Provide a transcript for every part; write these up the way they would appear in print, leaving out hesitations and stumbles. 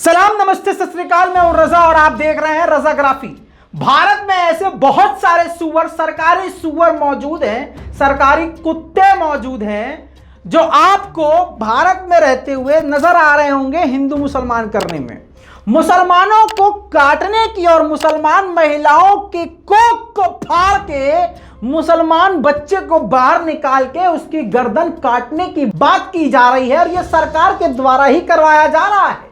सलाम, नमस्ते, सत श्री अकाल। मैं हूं रजा और आप देख रहे हैं रजाग्राफी। भारत में ऐसे बहुत सारे सुअर, सरकारी सुअर मौजूद हैं, सरकारी कुत्ते मौजूद हैं जो आपको भारत में रहते हुए नजर आ रहे होंगे हिंदू मुसलमान करने में, मुसलमानों को काटने की और मुसलमान महिलाओं की कोख को फाड़ के मुसलमान बच्चे को बाहर निकाल के उसकी गर्दन काटने की बात की जा रही है और यह सरकार के द्वारा ही करवाया जा रहा है।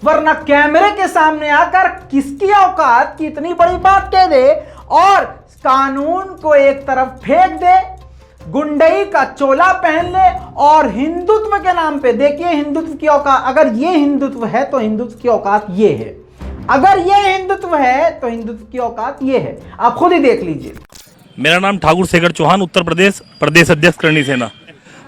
वरना कैमरे के सामने आकर किसकी औकात की इतनी बड़ी बात कह दे और कानून को एक तरफ फेंक दे, गुंडई का चोला पहन ले और हिंदुत्व के नाम पे, देखिए हिंदुत्व की औकात, अगर ये हिंदुत्व है तो हिंदुत्व की औकात ये है, अगर ये हिंदुत्व है तो हिंदुत्व की औकात ये है। आप खुद ही देख लीजिए। मेरा नाम ठाकुर शेखर चौहान, उत्तर प्रदेश प्रदेश अध्यक्ष करणी सेना।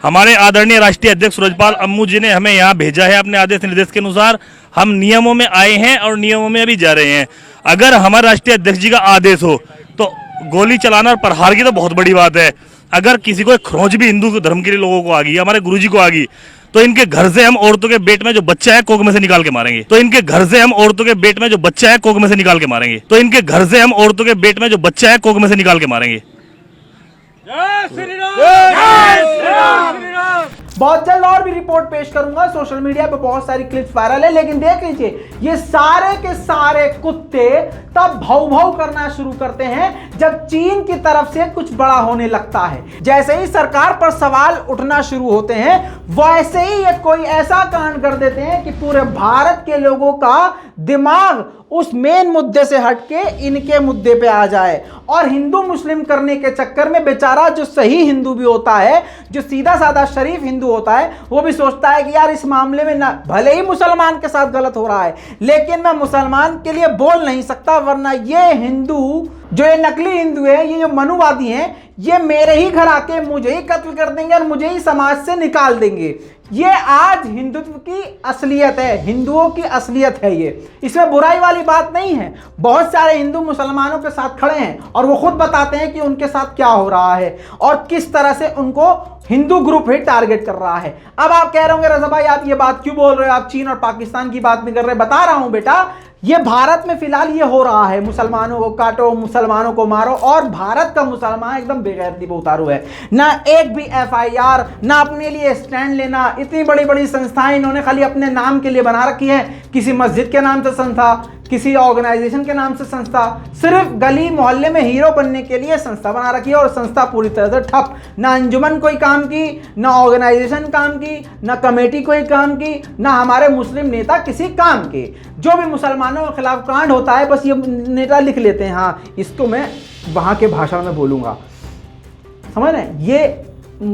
हमारे आदरणीय राष्ट्रीय अध्यक्ष सूरजपाल अम्मू जी ने हमें यहाँ भेजा है। अपने आदेश निर्देश के अनुसार हम नियमों में आए हैं और नियमों में अभी जा रहे हैं। अगर हमारे राष्ट्रीय अध्यक्ष जी का आदेश हो तो गोली चलाना और प्रहार की तो बहुत बड़ी बात है। अगर किसी को खरोंच भी हिंदू धर्म के लोगों को आ गई, हमारे गुरुजी को आ गई, तो इनके घर से हम औरतों के पेट में जो बच्चा है कोख में से निकाल के मारेंगे। तो इनके घर से हम औरतों के पेट में जो बच्चा है कोख में से निकाल के मारेंगे। तो इनके घर से हम औरतों के पेट में जो बच्चा है कोख में से निकाल के मारेंगे। जय श्री राम, जय श्री राम। बहुत जल्द और भी रिपोर्ट पेश करूंगा। सोशल मीडिया पे बहुत सारी क्लिप्स वायरल है, लेकिन देख लीजिए ये सारे के सारे कुत्ते तब भौ भौ करना शुरू करते हैं जब चीन की तरफ से कुछ बड़ा होने लगता है। जैसे ही सरकार पर सवाल उठना शुरू होते हैं वैसे ही ये कोई ऐसा कांड कर देते हैं कि पूरे भारत के लोगों का दिमाग उस मेन मुद्दे से हटके इनके मुद्दे पे आ जाए और हिंदू मुस्लिम करने के चक्कर में बेचारा जो सही हिंदू भी होता है, जो सीधा साधा शरीफ हिंदू होता है, वो भी सोचता है कि यार इस मामले में ना भले ही मुसलमान के साथ गलत हो रहा है लेकिन मैं मुसलमान के लिए बोल नहीं सकता, वरना ये हिंदू जो ये नकली हिंदू है, ये जो मनुवादी हैं, ये मेरे ही घर आके मुझे ही कत्ल कर देंगे और मुझे ही समाज से निकाल देंगे। ये आज हिंदुत्व की असलियत है, हिंदुओं की असलियत है ये, इसमें बुराई वाली बात नहीं है। बहुत सारे हिंदू मुसलमानों के साथ खड़े हैं और वो खुद बताते हैं कि उनके साथ क्या हो रहा है और किस तरह से उनको हिंदू ग्रुप ही टारगेट कर रहा है। अब आप कह रहे होंगे रजा भाई आप ये बात क्यों बोल रहे हो, आप चीन और पाकिस्तान की बात नहीं कर रहे। बता रहा हूं बेटा, ये भारत में फिलहाल ये हो रहा है, मुसलमानों को काटो, मुसलमानों को मारो और भारत का मुसलमान एकदम बेगैरती पे उतारू है। ना एक भी FIR, ना अपने लिए स्टैंड लेना। इतनी बड़ी बड़ी संस्थाएं इन्होंने खाली अपने नाम के लिए बना रखी है, किसी मस्जिद के नाम से संस्था, किसी ऑर्गेनाइजेशन के नाम से संस्था, सिर्फ गली मोहल्ले में हीरो बनने के लिए संस्था बना रखी है और संस्था पूरी तरह से ठप। ना अंजुमन कोई काम की, ना ऑर्गेनाइजेशन काम की, ना कमेटी कोई काम की, ना हमारे मुस्लिम नेता किसी काम के। जो भी मुसलमानों के खिलाफ कांड होता है बस ये नेता लिख लेते हैं, हाँ इसको मैं वहाँ के भाषा में बोलूँगा, समझ रहे हैं।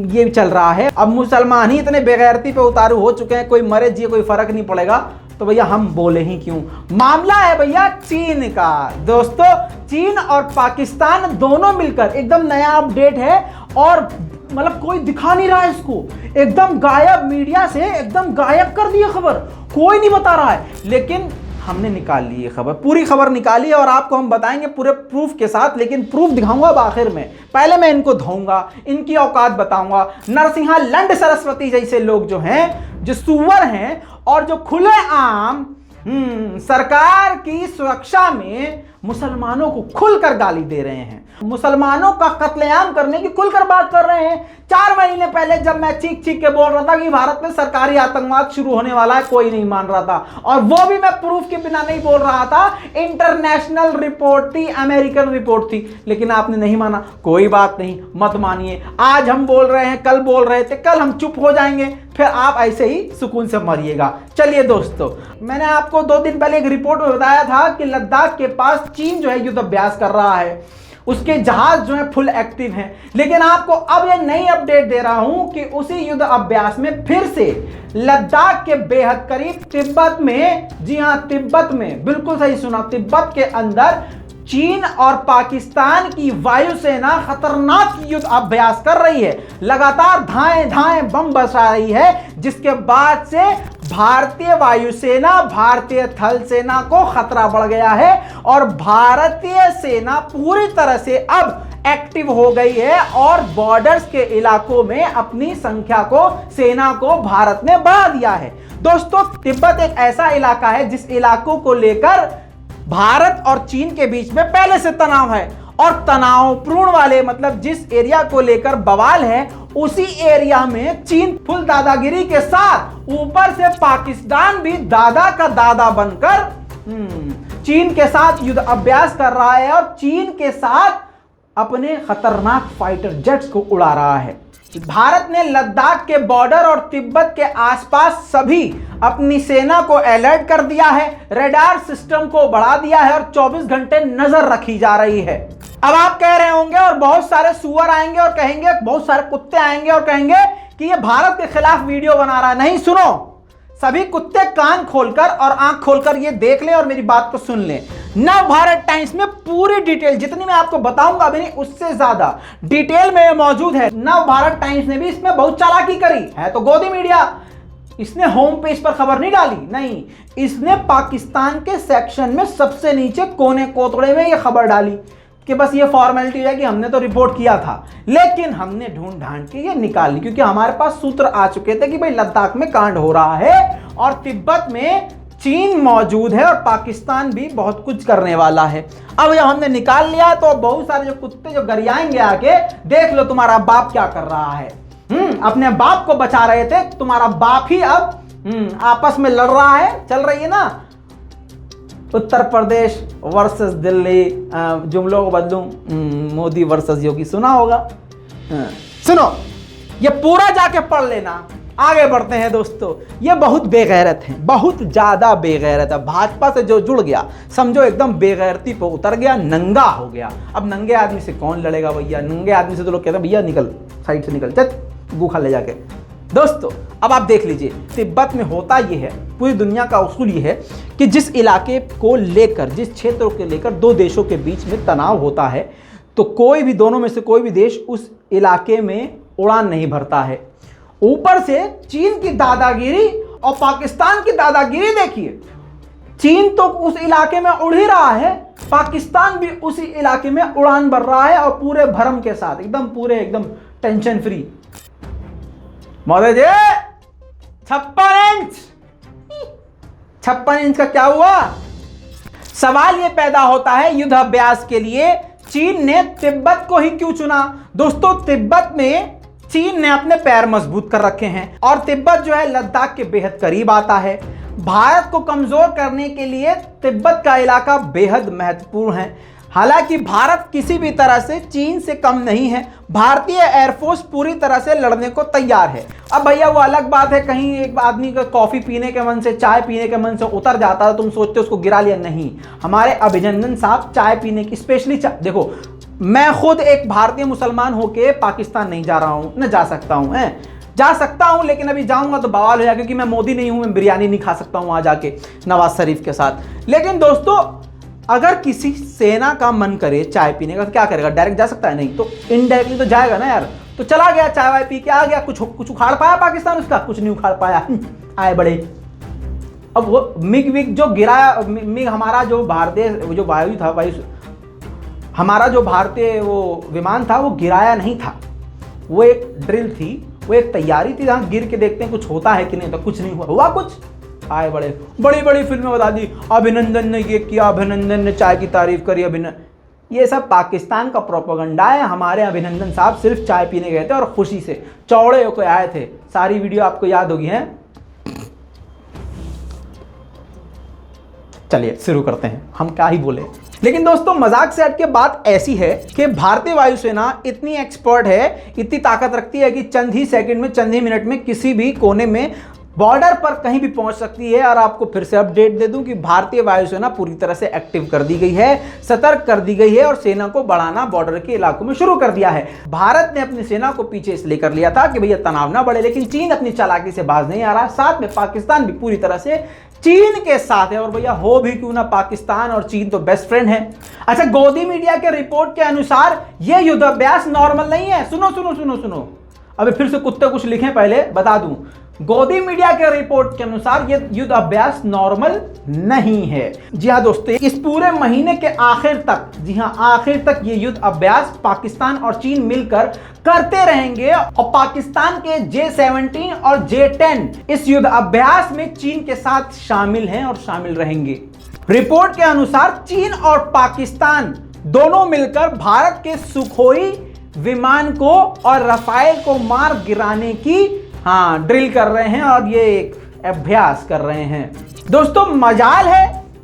ये चल रहा है। अब मुसलमान ही इतने बेगैरती पे उतारू हो चुके हैं, कोई मरे जिए कोई फर्क नहीं पड़ेगा, तो भैया हम बोले ही क्यों। मामला है भैया चीन का। दोस्तों चीन और पाकिस्तान दोनों मिलकर, एकदम नया अपडेट है और मतलब कोई दिखा नहीं रहा है इसको, एकदम गायब, मीडिया से एकदम गायब कर दी खबर, कोई नहीं बता रहा है, लेकिन हमने निकाल ली ये खबर, पूरी खबर निकाली है और आपको हम बताएंगे पूरे प्रूफ के साथ। लेकिन प्रूफ दिखाऊंगा अब आखिर में, पहले मैं इनको धोऊंगा, इनकी औकात बताऊंगा। नरसिंहा लंड सरस्वती जैसे लोग जो हैं, जो सुअर हैं और जो खुले आम सरकार की सुरक्षा में मुसलमानों को खुलकर गाली दे रहे हैं, मुसलमानों का कत्लेआम करने की खुलकर बात कर रहे हैं। 4 महीने पहले जब मैं चीख चीख के बोल रहा था कि भारत में सरकारी आतंकवाद शुरू होने वाला है, कोई नहीं मान रहा था और वो भी मैं प्रूफ के बिना नहीं बोल रहा था, इंटरनेशनल रिपोर्ट थी, अमेरिकन रिपोर्ट थी, लेकिन आपने नहीं माना। कोई बात नहीं, मत मानिए। आज हम बोल रहे हैं, कल बोल रहे थे, कल हम चुप हो जाएंगे, फिर आप ऐसे ही सुकून से मरिएगा। चलिए दोस्तों, मैंने आपको 2 दिन पहले एक रिपोर्ट में बताया था कि लद्दाख के पास चीन जो है युद्ध अभ्यास कर रहा है, उसके जहाज जो है फुल एक्टिव हैं। लेकिन आपको अब ये नई अपडेट दे रहा हूं कि उसी युद्ध अभ्यास में फिर से लद्दाख के बेहद करीब तिब्बत में, जी हां तिब्बत में, बिल्कुल सही सुना, तिब्बत के अंदर चीन और पाकिस्तान की वायुसेना खतरनाक युद्ध अभ्यास कर रही है, लगातार धाएं धाएं बम बरसा रही है, जिसके बाद से भारतीय वायुसेना, भारतीय थल सेना को खतरा बढ़ गया है और भारतीय सेना पूरी तरह से अब एक्टिव हो गई है और बॉर्डर्स के इलाकों में अपनी संख्या को, सेना को भारत ने बढ़ा दिया है। दोस्तों, तिब्बत एक ऐसा इलाका है जिस इलाकों को लेकर भारत और चीन के बीच में पहले से तनाव है, और तनावपूर्ण वाले मतलब जिस एरिया को लेकर बवाल है उसी एरिया में चीन फुल दादागिरी के साथ, ऊपर से पाकिस्तान भी दादा का दादा बनकर चीन के साथ युद्ध अभ्यास कर रहा है और चीन के साथ अपने खतरनाक फाइटर जेट्स को उड़ा रहा है। भारत ने लद्दाख के बॉर्डर और तिब्बत के आसपास सभी अपनी सेना को अलर्ट कर दिया है, रडार सिस्टम को बढ़ा दिया है और 24 घंटे नजर रखी जा रही है। अब आप कह रहे होंगे और बहुत सारे सुअर आएंगे और कहेंगे, बहुत सारे कुत्ते आएंगे और कहेंगे कि ये भारत के खिलाफ वीडियो बना रहा है। नहीं, सुनो, सभी कुत्ते कान खोलकर और आंख खोलकर ये देख लें और मेरी बात को सुन लें। नव भारत टाइम्स में पूरी डिटेल, जितनी मैं आपको बताऊंगा अभी नहीं, उससे ज्यादा डिटेल में मौजूद है। नव भारत टाइम्स ने भी इसमें बहुत चालाकी करी है, तो गोदी मीडिया इसने होम पेज पर खबर नहीं डाली, नहीं, इसने पाकिस्तान के सेक्शन में सबसे नीचे कोने कोतड़े में यह खबर डाली कि बस ये फॉर्मेलिटी है कि हमने तो रिपोर्ट किया था, लेकिन हमने ढूंढ ढांड के ये निकाल ली, क्योंकि हमारे पास सूत्र आ चुके थे कि भाई लद्दाख में कांड हो रहा है और तिब्बत में चीन मौजूद है और पाकिस्तान भी बहुत कुछ करने वाला है। अब जब हमने निकाल लिया तो बहुत सारे जो कुत्ते जो गरियाएंगे आके, देख लो तुम्हारा बाप क्या कर रहा है। अपने बाप को बचा रहे थे, तुम्हारा बाप ही अब आपस में लड़ रहा है, चल रही है ना उत्तर प्रदेश वर्सेस दिल्ली, जुमलों को बदलूं, मोदी वर्सेस योगी, सुना होगा। सुनो, ये पूरा जाके पढ़ लेना। आगे बढ़ते हैं दोस्तों, ये बहुत बेगैरत हैं, बहुत ज्यादा बेगैरत है। भाजपा से जो जुड़ गया समझो एकदम बेगैरती पे उतर गया, नंगा हो गया। अब नंगे आदमी से कौन लड़ेगा भैया? नंगे आदमी से तो लोग कहते हैं भैया निकल, साइड से निकल, चल गूखा ले जाके। दोस्तों, अब आप देख लीजिए तिब्बत में होता यह है, पूरी दुनिया का उसूल ये है कि जिस इलाके को लेकर, जिस क्षेत्र को लेकर दो देशों के बीच में तनाव होता है तो कोई भी, दोनों में से कोई भी देश उस इलाके में उड़ान नहीं भरता है। ऊपर से चीन की दादागिरी और पाकिस्तान की दादागिरी देखिए, चीन तो उस इलाके में उड़ ही रहा है, पाकिस्तान भी उसी इलाके में उड़ान भर रहा है और पूरे भरम के साथ, एकदम पूरे एकदम टेंशन फ्री। महोदय जी, 56 इंच का क्या हुआ? सवाल यह पैदा होता है युद्ध अभ्यास के लिए चीन ने तिब्बत को ही क्यों चुना? दोस्तों, तिब्बत में चीन ने अपने पैर मजबूत कर रखे हैं और तिब्बत जो है लद्दाख के बेहद करीब आता है। भारत को कमजोर करने के लिए तिब्बत का इलाका बेहद महत्वपूर्ण है। हालांकि भारत किसी भी तरह से चीन से कम नहीं है, भारतीय एयरफोर्स पूरी तरह से लड़ने को तैयार है। अब भैया वो अलग बात है, कहीं एक आदमी का कॉफी पीने के मन से, चाय पीने के मन से उतर जाता है, तुम सोचते हो उसको गिरा लिया, नहीं। हमारे अभिनंदन साहब चाय पीने की, स्पेशली देखो, मैं खुद एक भारतीय मुसलमान होके पाकिस्तान नहीं जा रहा हूं, न जा सकता हूं, जा सकता हूं, लेकिन अभी जाऊंगा तो बवाल हो जाएगा, क्योंकि मैं मोदी नहीं हूं, मैं बिरयानी नहीं खा सकता हूं वहां जाके नवाज शरीफ के साथ। लेकिन दोस्तों, अगर किसी सेना का मन करे चाय पीने का तो क्या करेगा? डायरेक्ट जा सकता है? नहीं, तो इनडायरेक्टली तो जाएगा ना यार। तो चला गया, चाय वाय पी के आ गया, कुछ उखाड़ पाया पाकिस्तान उसका? कुछ नहीं उखाड़ पाया। आए बड़े। अब वो मिग जो गिराया, मिग हमारा जो भारतीय जो वायु था, हमारा जो भारतीय वो विमान था, वो गिराया नहीं था, वो एक ड्रिल थी, वो एक तैयारी थी, जहां गिर के देखते हैं कुछ होता है कि नहीं। तो कुछ नहीं हुआ कुछ। आए बड़े, बड़ी बड़ी फिल्में बता दी, अभिनंदन ने ये किया, अभिनंदन ने चाय की तारीफ करी, ये सब पाकिस्तान का प्रोपेगेंडा है। हमारे अभिनंदन साहब सिर्फ चाय पीने गए थे और खुशी से चौड़े होकर आए थे। सारी वीडियो आपको याद होगी है। चलिए शुरू करते हैं, हम क्या ही बोले। लेकिन दोस्तों, मजाक से हट के बात ऐसी है कि भारतीय वायुसेना इतनी एक्सपर्ट है, इतनी ताकत रखती है कि चंद ही सेकंड में, चंद ही मिनट में किसी भी कोने में, बॉर्डर पर कहीं भी पहुंच सकती है। और आपको फिर से अपडेट दे दूं कि भारतीय वायुसेना पूरी तरह से एक्टिव कर दी गई है, सतर्क कर दी गई है और सेना को बढ़ाना बॉर्डर के इलाकों में शुरू कर दिया है। भारत ने अपनी सेना को पीछे इसलिए कर लिया था कि भैया तनाव ना बढ़े, लेकिन चीन अपनी चालाकी से बाज नहीं आ रहा। साथ में पाकिस्तान भी पूरी तरह से चीन के साथ है, और भैया हो भी क्यों ना, पाकिस्तान और चीन तो बेस्ट फ्रेंड है। अच्छा, गोदी मीडिया के रिपोर्ट के अनुसार यह युद्धाभ्यास नॉर्मल नहीं है। सुनो सुनो सुनो सुनो, अबे फिर से कुत्ते कुछ लिखें, पहले बता दूं, गोदी मीडिया के रिपोर्ट के अनुसार ये युद्ध अभ्यास नॉर्मल नहीं है। जी हाँ दोस्तों, इस पूरे महीने के आखिर तक, जी हाँ आखिर तक ये युद्ध अभ्यास पाकिस्तान और चीन मिलकर करते रहेंगे और पाकिस्तान के J-17 और J-10 इस युद्ध अभ्यास में चीन के साथ शामिल हैं और शामिल रहेंगे। रिपोर्ट के अनुसार चीन और पाकिस्तान दोनों मिलकर भारत के सुखोई विमान को और रफाल को मार गिराने की ड्रिल कर रहे हैं और ये एक अभ्यास कर रहे हैं। दोस्तों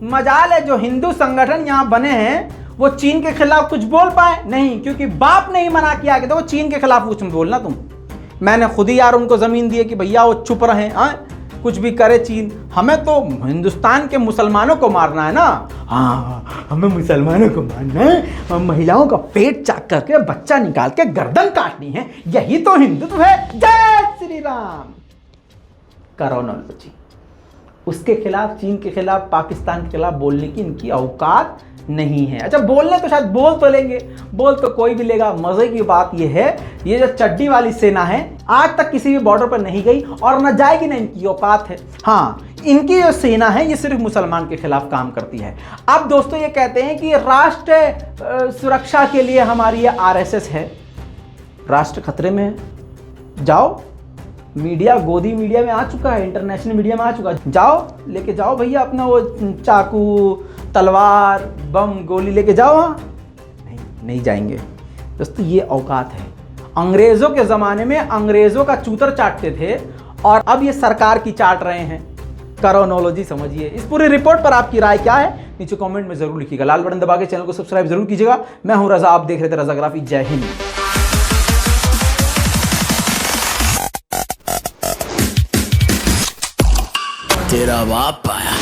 मजाल है जो हिंदू संगठन यहां बने हैं वो चीन के खिलाफ कुछ बोल पाए नहीं, क्योंकि बाप ने ही मना किया कि तो वो चीन के खिलाफ कुछ बोलना तुम। मैंने खुद ही यार उनको जमीन दी है कि भैया वो चुप रहे, कुछ भी करे चीन, हमें तो हिंदुस्तान के मुसलमानों को मारना है ना। हमें मुसलमानों को मारना है, महिलाओं का पेट चाक करके बच्चा निकाल के गर्दन काटनी है, यही तो हिंदुत्व है। जय श्री राम। करोनोलॉजी, उसके खिलाफ, चीन के खिलाफ, पाकिस्तान के खिलाफ बोलने की इनकी औकात नहीं है। अच्छा बोलने तो शायद बोल तो लेंगे, बोल तो कोई भी लेगा। मजे की बात यह है, ये जो चड्डी वाली सेना है आज तक किसी भी बॉर्डर पर नहीं गई और न जाएगी, ना इनकी औकात है। हाँ, इनकी जो सेना है ये सिर्फ मुसलमान के खिलाफ काम करती है। अब दोस्तों ये कहते हैं कि राष्ट्र सुरक्षा के लिए हमारी ये RSS है, राष्ट्र खतरे में है। जाओ, मीडिया गोदी मीडिया में आ चुका है, इंटरनेशनल मीडिया में आ चुका है, जाओ लेके जाओ भैया अपना वो चाकू, तलवार, बम, गोली लेके जाओ। नहीं जाएंगे दोस्तों, ये औकात है। अंग्रेजों के ज़माने में अंग्रेजों का चूतर चाटते थे और अब ये सरकार की चाट रहे हैं। करोनोलॉजी समझिए। इस पूरी रिपोर्ट पर आपकी राय क्या है नीचे कमेंट में जरूर लिखिएगा। लाल बटन दबा के चैनल को सब्सक्राइब जरूर कीजिएगा। मैं हूं रजा, आप देख रहे थे रजाग्राफी। जय हिंद। तेरा बाप आया।